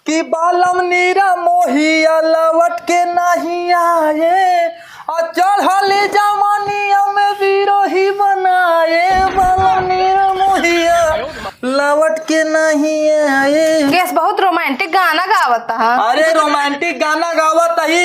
कि बालम नीरा मोहिया लवट के नहीं आए और चढ़ले जमानिया में विरोही बनाए। बालम नीरा मोहिया लवट के नहीं आए। केस बहुत रोमांटिक गाना गावत है। अरे रोमांटिक गाना गावत ही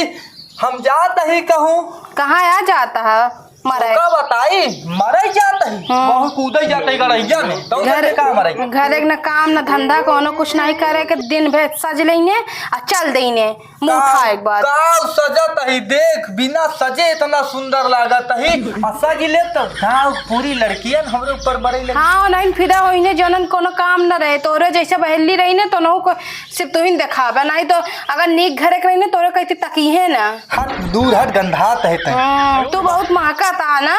हम जात ही कहूँ। कहाँ आ जाता है मरे का बताई मरे जाता है वहाँ कूद जाता है गड़ैया में तो घर का मरे घर न काम न धंधा कोनो कुछ नहीं करे के दिन भर सज लेने आ चल देने मुंह उठा एक बार गाँव सजत ही देख बिना सजे इतना सुंदर लागत ही सज ले तो गाँव पूरी लड़कियन हमरे ऊपर बड़े लगे। हाँ नहीं फिदा होइने जनन कोनो काम न रहे तोरे जैसे बहेली रही ने तो नहु को सिर्फ तू ही दिखावे नहीं तो अगर नीक घरे के रही ने तोरे कहती तकी है ना हट दूर हट गंधात है तू बहुत महका था ना।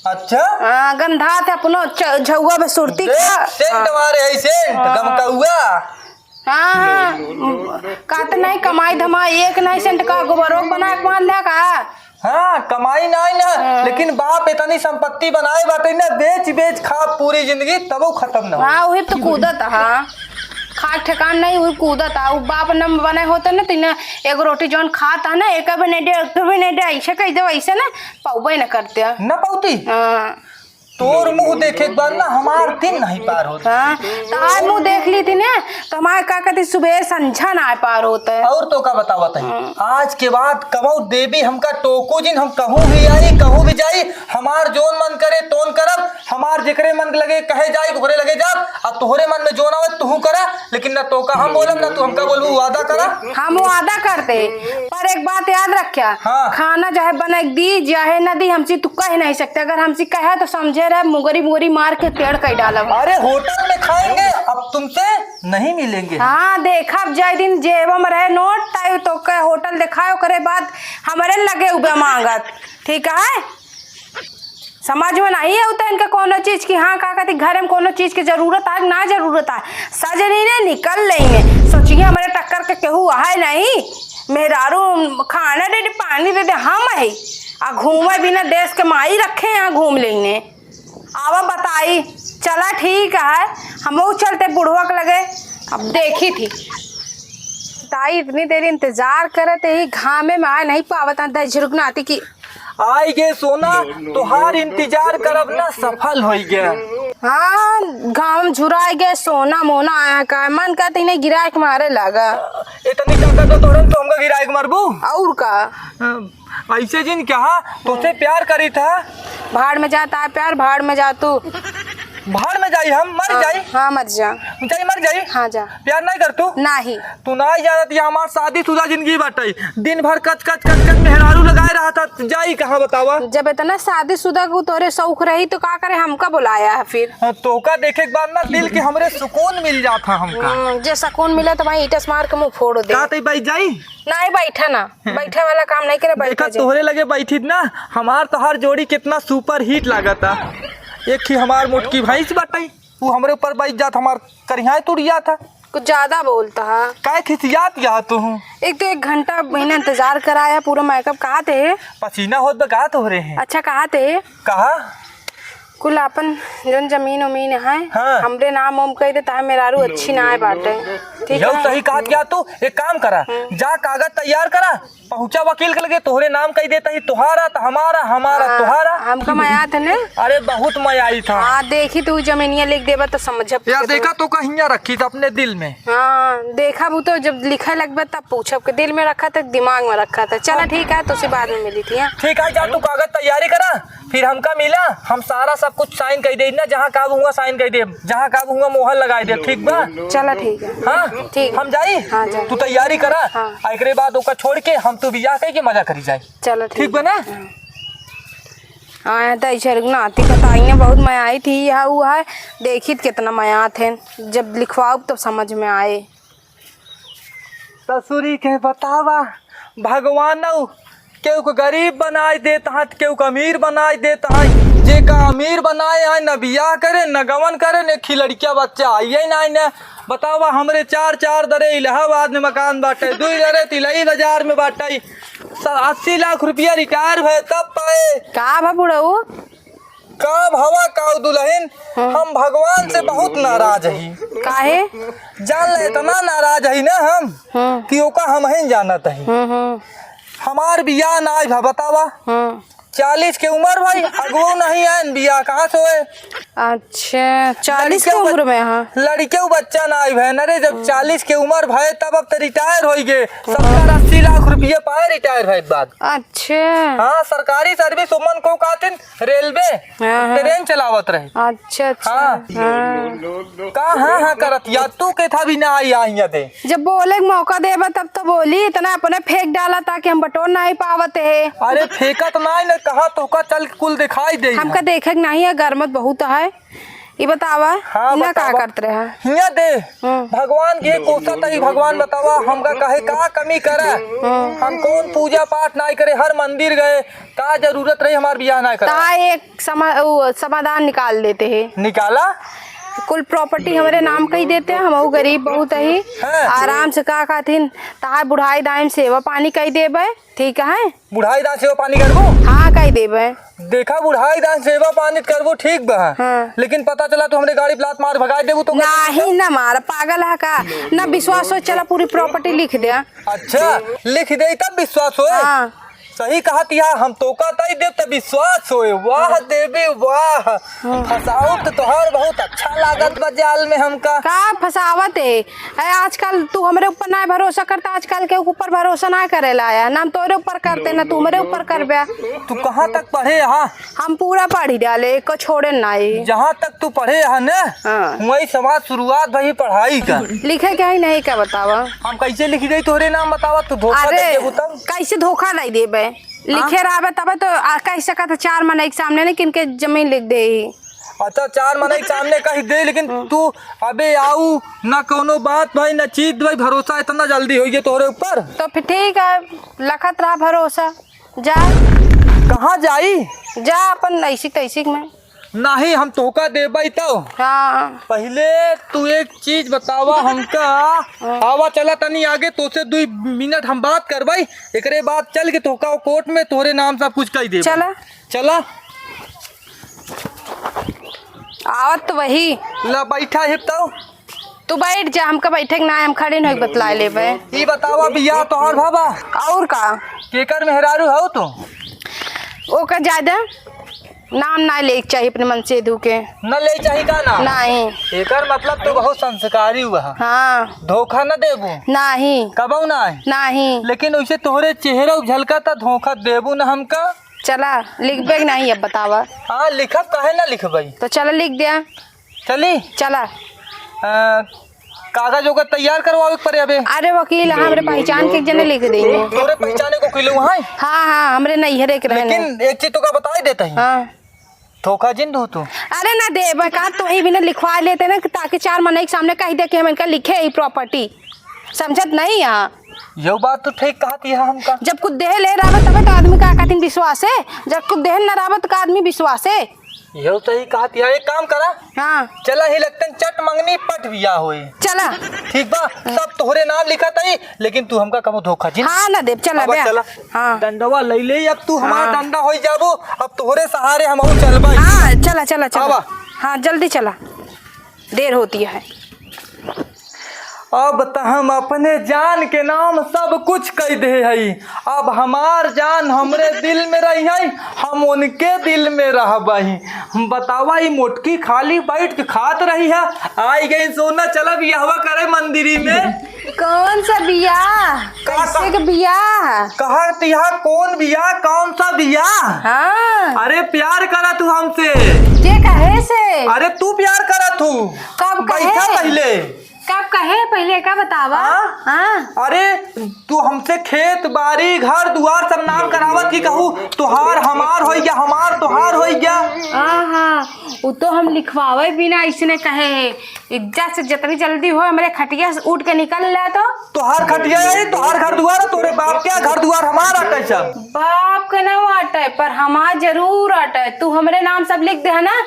अच्छा गंधा थे अपनो झुआ में सुरती का सेंट मारे है सेंट गमकौआ। हाँ कहते नहीं कमाई धमाई एक नहीं सेंट का गोबरोग बना के मान ले का। हाँ कमाई नहीं ना लेकिन बाप इतनी संपत्ति बनाए बाटे ना बेच बेच खा पूरी जिंदगी तब वो खत्म ना। हाँ वही तो कूदत हाँ खा ठेकान नहीं हुई कूदत है बाप न बने होते ना तीन एक रोटी जौन खाता ना एक भी नहीं दे ऐसे कह दे वैसे ना पाऊबे न करते न पाती तोर मुंह देखे बार ना हमार दिन नहीं पार होता। हाँ तो आज मुंह देख ली थी ना तो हमारे का कहती सुबह संझा ना पार होता है। और तो का बतावत है आज के बाद कमौ देवी हमका टोको जिन हम कहूँ भी आई कहूँ भी जाई हमार जोन मन करे तोन करब हमार जेकरे मन लगे कहे जाई घोरे लगे जा और तोहरे मन में जोन आवे तू करा लेकिन न तो का हम बोलब ना तू हमका बोलबू वादा करा। हम वादा करते पर एक बात याद रखिया हाँ। खाना चाहे बना दी चाहे न दी हमसे तू कह नहीं सकते अगर हमसे कहे तो समझे रहे मुगरी मुगरी मार के पेड़ कई डाला। अरे होटल में खाएंगे अब तुमसे नहीं मिलेंगे। हाँ देखा जाए दिन जेबम रहे नोट ताई तो कह होटल दिखाओ करे बाद हमारे लगे उबे मांगत ठीक है समझ में नहीं होता इनका कोनो चीज की। हाँ का कहती घर में कोनो चीज की जरूरत है ना जरूरत है सजनी ने निकल लेंगे सोचिए हमारे टक्कर के केहू है नहीं मेहरारू खाना दे दे पानी दे दे हम है आ घूमे बिना देश के माई रखे यहाँ घूम लेंगे आवा बताई चला ठीक है हम चलते बुढ़वा के लगे अब देखी थी ताई इतनी देर इंतजार करे थे ही घामे में आए नहीं पावत झुरकना आती की आई गे सोना तुहार इंतजार करब ना सफल हो गया। हाँ गाँव झुरा गए सोना मोना आया का मन कहते नहीं गिरा के मारे लगा इतनी ताकत तो तोड़न तो हमका गिरा के मारबू और का ऐसे जिन क्या तुझसे प्यार करी था भाड़ में जाता है प्यार भाड़ में जा तू भाड़ में जाई हम मर जाई। हाँ मर जा जाई मर जाई हाँ जा प्यार नहीं कर तू नहीं तू नहीं जानत ये हमार शादीशुदा जिंदगी बाटे दिन भर कच कच कच कच मेहरारू लगाए रहा था जाई कहाँ बतावा। जब इतना शादीशुदा को तोरे शौक रही तो का करे हमका बुलाया है फिर तो का देखे के बाद ना दिल के हमरे सुकून मिल जाता हमका जे सुकून मिला तो भाई ईटस मार के मुंह फोड़ दे का तई भाई जाई नहीं बैठा ना बैठे वाला काम नहीं करे बैठा तोहरे लगे बैठी ना हमार तोहार जोड़ी कितना सुपर हिट लागता एक ही हमार मोटकी भैंस बाटई वो हमरे ऊपर बैठ जात हमार करिया तुड़िया था कुछ ज्यादा बोलता है काय खिसियात या तू एक तो 1 घंटा महीना इंतजार कराया पूरा मेकअप कहा थे पसीना होत बका तोहरे हैं। अच्छा कहा थे कहा कुल अपन जोन जमीन उमीन है हाँ। हमरे नाम ओम कह देता है मेरारू अच्छी ना है बाटे ठीक है है सही कहा क्या तू एक काम करा जा कागज तैयार करा पहुंचा वकील के लगे तोहरे नाम कह देता ही तुहारा तो हमारा हमारा तुहारा हमका माया था ने अरे बहुत मजा आई था। हाँ देखी तू जमीनिया लिख देबा तो समझ यार देखा तो कहिया रखी था अपने दिल में। हाँ देखा वो तो जब लिखा लगभग तब पूछब के दिल में रखा था दिमाग में रखा था चला ठीक है तो बाद में मिली थी। ठीक है जा तू कागज तैयारी करा फिर हमका मिला हम सारा सब कुछ साइन कर दे ना जहाँ काबू हुआ साइन कर दे जहाँ काबू हुआ मोहर लगा दे ठीक बा। चला ठीक है हाँ ठीक हम जाई हाँ जा तू तैयारी करा हाँ। एकरे बाद ओका छोड़ के हम तू बियाह कह के मजा करी जाए। चलो ठीक बना। हाँ तो झरगना आती बताई ने बहुत मया आई थी यह हुआ है देखी कितना मया थे जब लिखवाओ तब समझ में आए। ससुरी के बतावा भगवान केहू को गरीब बनाए देता है केहू को अमीर बनाए देता है जे का अमीर बनाए है न बियाह करे न गवन करे न खिलड़किया बच्चा आइए ना न बतावा हमरे 4 दरे इलाहाबाद में मकान बाटे 2 दरे तिलई बाजार में बाटे 80 लाख रुपया रिटायर भय तब पाए का भा बुढ़ऊ का भवा का दुल्हन, हम भगवान से बहुत नाराज ही। काहे? जान ले इतना नाराज है ना हम कि ओका हम ही जानत है। हमार बियाह ना आई भा बतावा। 40 के उम्र भाई, अगुओ नहीं है बियाह कहाँ से होए। अच्छा 40 की उम्र में? हाँ लड़के बच्चा ना आई भैन। अरे जब 40 के उम्र भय तब अब तो रिटायर हो गए। 70-80 लाख रुपये पाए रिटायर भय बाद। अच्छा हाँ सरकारी सर्विस उमन को कहते रेलवे ट्रेन चलावत रहे। अच्छा अच्छा हाँ का हाँ करत या तू के था भी ना आई आई दे। जब बोले के मौका देबा तब तो बोली, इतना अपने फेंक डाला ताकि हम बटोर नहीं पावत है। अरे फेंका तो नहीं न, कहा तो का चल कुल दिखाई दे। हमका देखे के नहीं है, गर्मत बहुत है। ये बतावा हाँ ना का बतावा। करते रहे? हिया दे भगवान के कोसा ही भगवान बतावा हमका कहे का कमी करे। हम कौन पूजा पाठ नहीं करे, हर मंदिर गए, का जरूरत रही हमार बियाह ना करे। ता एक समाधान निकाल देते हैं। निकाला कुल प्रॉपर्टी हमारे नाम का ही देते हैं, हम गरीब बहुत ही आराम से का कहथिन तार बुढ़ाई दाम सेवा पानी कही देबे। ठीक है बुढ़ाई दान सेवा पानी करबो। हाँ कही देबे। देखा बुढ़ाई दान सेवा पानी करबो ठीक बा। हाँ। लेकिन पता चला तो हमरे गाड़ी प्लाट मार भगा देबू तो नहीं ना मार पागल है का ना, विश्वास हो चला पूरी प्रॉपर्टी लिख दे। अच्छा लिख दे तब विश्वास होए। हाँ सही कहा तिया हम तो का तई देव त विश्वास होए। वाह देवी वाह, फसाओ तो तोहर बहुत अच्छा लागत बा जाल में हमका। का फसावत है? आजकल तू हमारे ऊपर ना भरोसा करता, आजकल के ऊपर भरोसा ना करेला है। ना हम तोरे ऊपर करते ना तू मेरे ऊपर करबे। तू कहाँ तक पढ़े यहाँ? हम पूरा पढ़ी डाले को छोड़े नहीं। जहाँ तक तू पढ़े यहाँ न हाँ। वही समाज शुरुआत भाई पढ़ाई का। लिखे क्या ही नहीं क्या बतावा? हम कैसे लिख दे तोरे नाम बतावा, तू धोखा दे अरे देबू तब। कैसे धोखा नहीं देबे? लिखे रहा तब तो कह सकता था 4 महीने के सामने नहीं किनके जमीन लिख दे। अच्छा 4 महीने के सामने कही दे, लेकिन तू अबे आऊ ना कोनो बात भाई ना चीज भाई, भरोसा इतना जल्दी हो गया तोरे ऊपर। तो फिर ठीक है लखत रहा भरोसा। जा कहाँ जाई? जा अपन ऐसी तैसी में। नहीं हम धोखा देबई तो। हाँ पहले तू एक चीज बतावा हमका। आवा चला तनी आगे तो से 2 मिनट हम बात करवाई, एकरे बाद चल के तोका कोर्ट में तोरे नाम सब कुछ कही दे। चला चला आवत तो वही। ला बैठा है तो तू बैठ जा, हमका बैठे ना हम खड़े नहीं बतला लेबे। ई बतावा बिया तोहर भाबा और का केकर मेहरारू हो तो? ओकर ज्यादा नाम ना ले चाहिए अपने मन से धुके न ले चाहिए का ना? नहीं। एकर मतलब तू बहुत संस्कारी हुआ। हाँ धोखा न देबू? नहीं कबू ना? नहीं। लेकिन वैसे तोहरे चेहरा झलका था, धोखा देबू न हमका। चला लिखबे नहीं अब बतावा। हाँ लिखब काहे ना लिखबई। तो चला लिख दिया। चली चला कागज होगा तैयार करवावे पड़े अबे। अरे वकील हमरे पहचान के जने लिख देंगे। तोरे पहचाने को किलो है? हाँ हाँ हमरे नैहरे के रहने। लेकिन एक चीज तो का बता ही देता है। हाँ धोखा जिंद हो तू। अरे ना दे बका तो ही भी ना लिखवा लेते ना ताकि 4 महीने के सामने कह दे कि हम इनका लिखे ही प्रॉपर्टी। समझत नहीं यहाँ? यो बात तो ठीक कहती है हमका। जब कुछ देह ले रहा तब तो आदमी का कहती विश्वास है, जब कुछ देह न रहा तो आदमी विश्वास है। यो तो ही कहती है। एक काम करा हाँ चला ही लगतन चट मंगनी पट बिया होए। चला ठीक बा सब तोहरे नाम लिखा था, लेकिन तू हमका कबो धोखा जिन। हाँ ना देव चला बे। चला हाँ डंडवा ले ले, अब तू हमारा हाँ। डंडा हो जाबो, अब तोहरे सहारे हम चलबा। हाँ चला चला चला। आवा। हाँ जल्दी चला देर होती है। अब तो हम अपने जान के नाम सब कुछ कह दे हई। अब हमार जान हमरे दिल में रही है, हम उनके दिल में रहबही। बतावा ये मोटकी खाली बैठ के खात रही है, आई गई सोना चला बियाहवा करे मंदिरी में। कौन सा बियाह? कैसे का बियाह? कहा तिहा कौन बियाह, कौन सा बियाह? हाँ अरे प्यार करा तू हमसे। के कहे से? अरे तू प्यार करा तू। कब बैठा कहे? पहले कब कहे पहले का बतावा। हाँ अरे तू हमसे खेत बाड़ी घर दुआर सब नाम करावत की कहू तुहार हमार हो गया, हमार तुहार हो गया। हाँ वो तो हम लिखवावे बिना इसने कहे है। इज्जत से जितनी जल्दी हो हमारे खटिया से उठ के निकल ले। तो तुहार खटिया है, तुहार घर दुआर, तोरे बाप क्या घर दुआर हमारा कैसा? बाप का ना अटे पर हमार जरूर अटे। तू हमारे नाम सब लिख दे है ना,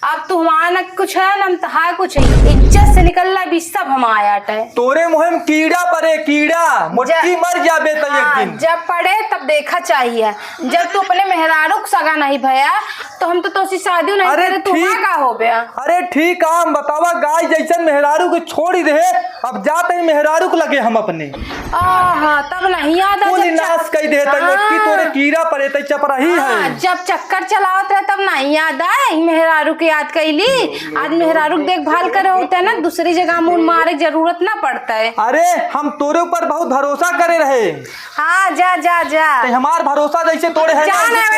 अब तू हमारा न कुछ है न तहा कुछ है, इज्जत से निकल रहा भी सब हम आयाट है। तोरे मुँह में कीड़ा पड़े, कीड़ा मुट्ठी मर जाबे तो एक दिन। जब पड़े तब देखा चाहिए। जब तू अपने मेहरारू को सगा नहीं भया तो हम तो तोसी शादी नहीं करे, तू का हो गया। अरे ठीक काम बतावा, गाय जैसन मेहरारू को छोड़ ही दे, अब जाते ही मेहरारू को लगे हम अपने। हाँ तब नहीं याद नाश कही दे मोटकी तोरे कीड़ा पड़े तो चपराही है। जब चक्कर चलावत रहे तब नहीं याद आए मेहरारू की याद कैली। आज मेहरारू देखभाल करे होते है ना, दूसरी जगह मुंह मारे जरूरत ना पड़ता है। अरे हम तोरे ऊपर बहुत भरोसा करे रहे। हाँ जा जा जा, हमार भरोसा जैसे तोड़े है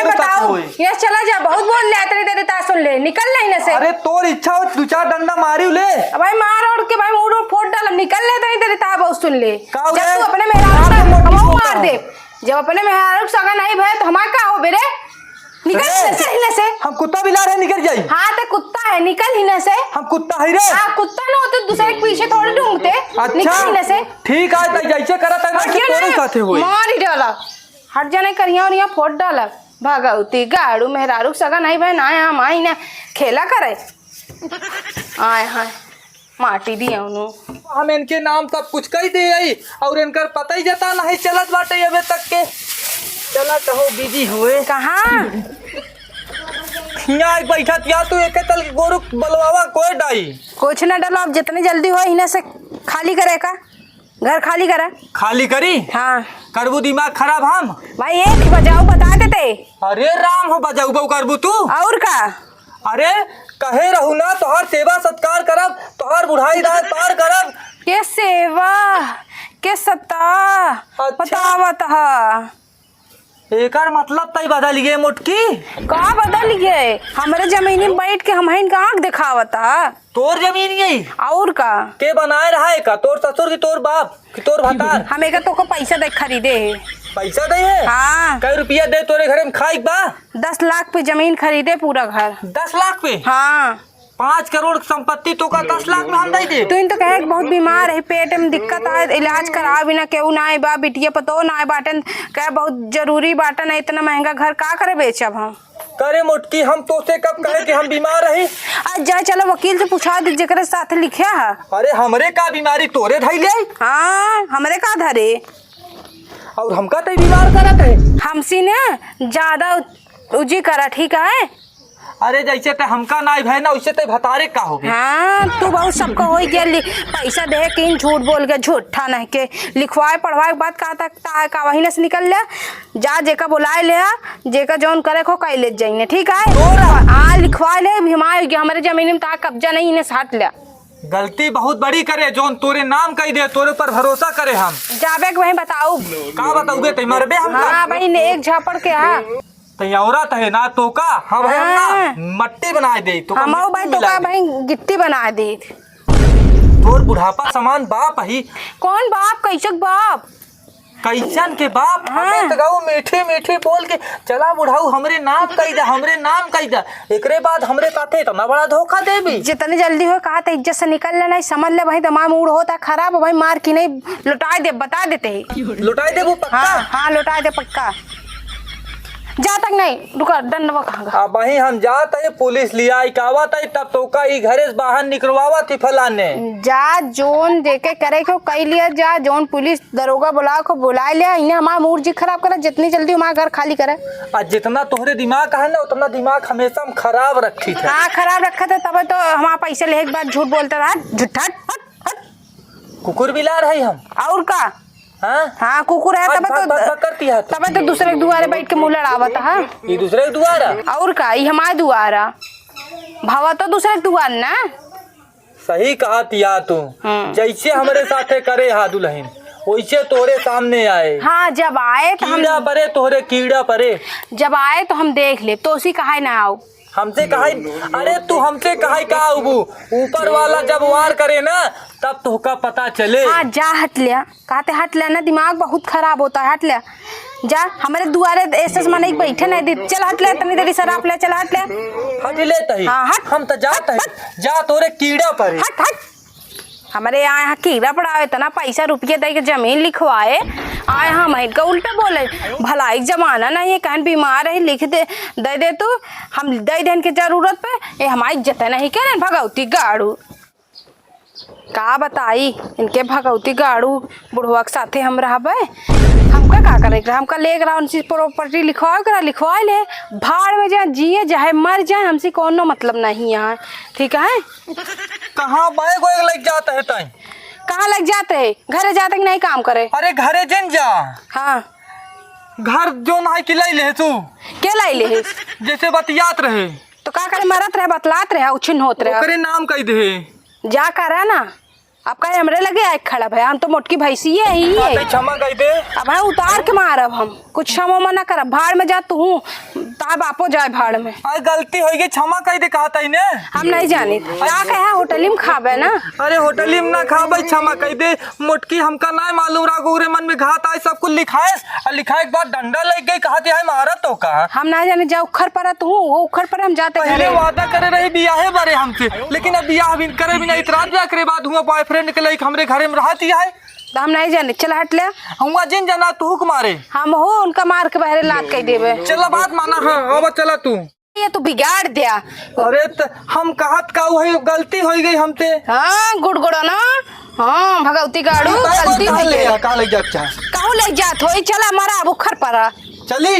बताओ। ये चला जा, बहुत बोल ले, तेरे तेरे ता सुन ले, निकल ले इने से। अरे तोर इच्छा हो 2-4 डंडा मारी ले भाई, मार उड़ के भाई मुड़ फोड़ डाल, निकल ले तेरे तेरे ता बहुत सुन ले। जब तू अपने मेहरारू मार दे, जब अपने मेहरारू सगा नहीं भय तो हमारा का हो बेरे, निकल से। हम कुत्ता बिलार है, निकल जाई। हाँ तो कुत्ता है, निकल ही से। हम कुत्ता है रे। हाँ कुत्ता ना होते दूसरे के पीछे थोड़े ढूंढते। अच्छा निकल ही से। ठीक है, जैसे करा था वैसे तोरे साथे होई। मार ही डाला, हट जाने करिया और यहाँ फोड़ डाला। भगवती गाड़ू मेहरारू सगा नहीं भाई ना हम आई ना खेला करे। आए हाय माटी दिया उन्होंने। हम इनके नाम सब कुछ कही दे आई और इनकर पता ही जता नहीं चलत बाटे अबे तक के। चला कहो बिजी हुए कहाँ यहाँ बैठा या तू एक तल गोरु बलवावा कोई डाई कुछ ना डालो। अब जितनी जल्दी हो इन्हें से खाली करे का, घर खाली करे। खाली करी? हाँ करबू दिमाग खराब हम भाई, एक बजाओ बता देते। अरे राम हो बजाऊ बऊ करबू तू और का? अरे कहे रहू ना तोहर सेवा सत्कार करब, तोहर बुढ़ाई दाद पार करब। के सेवा के सत्ता बतावत है। एकर मतलब तई बदल गए मुटकी। का बदल गए? हमारे जमीन में बैठ के हम इनका आँख दिखावता। तोर जमीन यही और का के बनाए रहा है का? तोर ससुर की तोर बाप की तोर भतार? हमें का तो को पैसा दे खरीदे है। पैसा दे है? हाँ। कई रुपया दे तोरे घरे में खाई बा? 10 लाख पे जमीन खरीदे पूरा घर। 10 लाख पे? हाँ 5 करोड़ संपत्ति तो का 10 लाख में हम दे दे। तू इन तो कहे बहुत बीमार है, पेट में दिक्कत आए, इलाज करा बिना केहू ना आए बा, बिटिया पतो ना आए बाटन, कहे बहुत जरूरी बाटन है, इतना महंगा घर का करे बेचब हम। करे मुटकी हम तो से कब कहे कि हम बीमार रही? आज जा चलो वकील से पूछा दे जेकरे साथ लिखा है। अरे हमरे का बीमारी तोरे धई ले? हाँ हमरे का धरे और हमका तो बीमार करत है। हमसी ने ज्यादा उजी करा, ठीक है? अरे जैसे ते हमका नाई भय ना वैसे ते भतारे का हो गया। हाँ तू बहुत सबको हो गया, पैसा दे के झूठ बोल के, झूठा नहीं के लिखवाए पढ़वाए के बाद का वही से निकल ले जा, जेका बुलाए ले जेका जौन करे को कई ले जाइए, ठीक है? हाँ लिखवा ले, हमारे जमीन में कब्जा नहीं, इन्हें साथ ले। गलती बहुत बड़ी करे जोन तोरे नाम कही दे, तोरे पर भरोसा करे हम जाबे के वही बताऊ का बताऊगे ते मरबे हम। हाँ भाई ने एक झापड़ के हाँ ते औरत है ना तो का हम है ना मट्टी बनाए दे तो हम भाई तो का भाई गिट्टी बना दे। तोर बुढ़ापा समान बाप ही। कौन बाप? कैसक बाप? कैसन के बाप? हाँ। हमें तगाऊ मीठे मीठे बोल के चला बुढ़ाऊ हमरे नाम कही जा, हमरे नाम कही जा, एकरे बाद हमरे साथे इतना बड़ा धोखा देबी। जितनी जल्दी हो कहा था इज्जत से निकल लेना, समझ ले भाई, तमाम मूड होता खराब भाई, मार की नहीं लुटाए दे, बता देते ही लुटाए दे वो पक्का। हाँ लुटाए दे पक्का। जा तक नहीं रुका, दंडवा कहाँ अब वही हम जात है, पुलिस लिया इकावत है, तब तो का ई घरे से बाहर निकलवावा थी फलाने। जा जोन देके करे को कई लिया, जा जोन पुलिस दरोगा बुला को बुला लिया, इन्हें हमारा मूड जी खराब करा, जितनी जल्दी हमारा घर खाली करे। आज जितना तोहरे दिमाग है ना उतना दिमाग हमेशा हम खराब रखी थे। हाँ खराब रखा था, तब तो हमारा पैसे ले के बाद झूठ बोलता रहा, झूठा कुकुर बिलार है हम और का। हाँ कुकुर है, तब तो दूसरे के दुआरे बैठ के मुँह लड़ावत है। ये दूसरे के दुआरा और का, ये हमारे दुआरा भावा तो दूसरे के दुआर ना। सही कहा तिया तू, जैसे हमारे साथे करे हा दुल्हन वैसे तोरे सामने आए। हाँ जब आए तो हम कीड़ा परे तोहरे कीड़ा परे, जब आए तो हम देख ले, तो उसी कहा ना आओ। हमसे कहा? अरे तू हमसे कहा का ऊपर वाला जब वार करे ना तब तो का पता चले। हाँ जा हट लिया, कहते हट लिया ना, दिमाग बहुत खराब होता है, हट लिया जा, हमारे दुआरे ऐसे मन बैठे नहीं दी, चल हट ले, तनी देरी शराब ले, चल हट ले, हट ले तही। हाँ हट, हम तो जात है, जा तोरे कीड़ा परे, हट हट हमारे यहाँ कीड़ा पड़ावे तना पैसा रुपये दे के जमीन लिखवाए आए हम का उल्टा बोले भलाई जमाना नहीं है कहीं बीमार है लिख दे तू हम दे देन के जरूरत पे ये हमारी इज्जत नहीं क्या भगवती गाड़ू का बताई इनके भगवती गाड़ू बुढ़वा के साथे हम रहबे हमका का करे हमका ले उनसे प्रॉपर्टी लिखवा ले भाड़ में जाए जिए चाहे मर जाए हमसे कोनो मतलब नहीं यहाँ ठीक है। कहाँ बैग वैग लग जाता है टाइम कहाँ लग जाते है घरे जाते नहीं काम करे। अरे घरे जन जा हाँ घर जो ना कि लाई ले तू के लाई ले जैसे बतियात रहे तो का करे मरत रहे बतलात रहे उछिन होत रहे ओकरे नाम कह दे जा कर है ना अब कहे हमरे लगे आए खड़ा भाई हम तो मोटकी भैंसी ही है क्षमा कह दे अब है उतार के मारब हम कुछ क्षमा मना करब भाड़ में जा तू ता बापो जाए भाड़ में अरे गलती हो गई क्षमा कह दे कहता ही ने हम नहीं जानी क्या कहे होटल में खाबे ना अरे होटल में ना खाबे क्षमा कह दे मोटकी हमका ना मालूम रागोरे मन में घात आए सब कुछ लिखाए और लिखाए के बाद डंडा लग गई कहते है मारा तो का हम ना जाने जा उखर पर तू वो उखर पर हम जाते पहले वादा करे रही बियाहे बारे हमसे लेकिन अब बियाह भी करे बिना इतराज जा करे बाद हुआ बॉयफ्रेंड के लिए हमरे घरे में रहती है तो हम नहीं जाने चल हट ले हुआ जिन जना तू मारे हम हो उनका मार के बहरे लात कह देवे चला बात माना। हाँ अब चला तू ये तो बिगाड़ दिया। अरे हम कहत का वही गलती हो गई हमसे। हाँ गुड़गुड़ा ना हाँ भगवती गाड़ू गलती हो गई का ले जात चाहे कहूँ ले जात हो चला हमारा बुखर पड़ा चली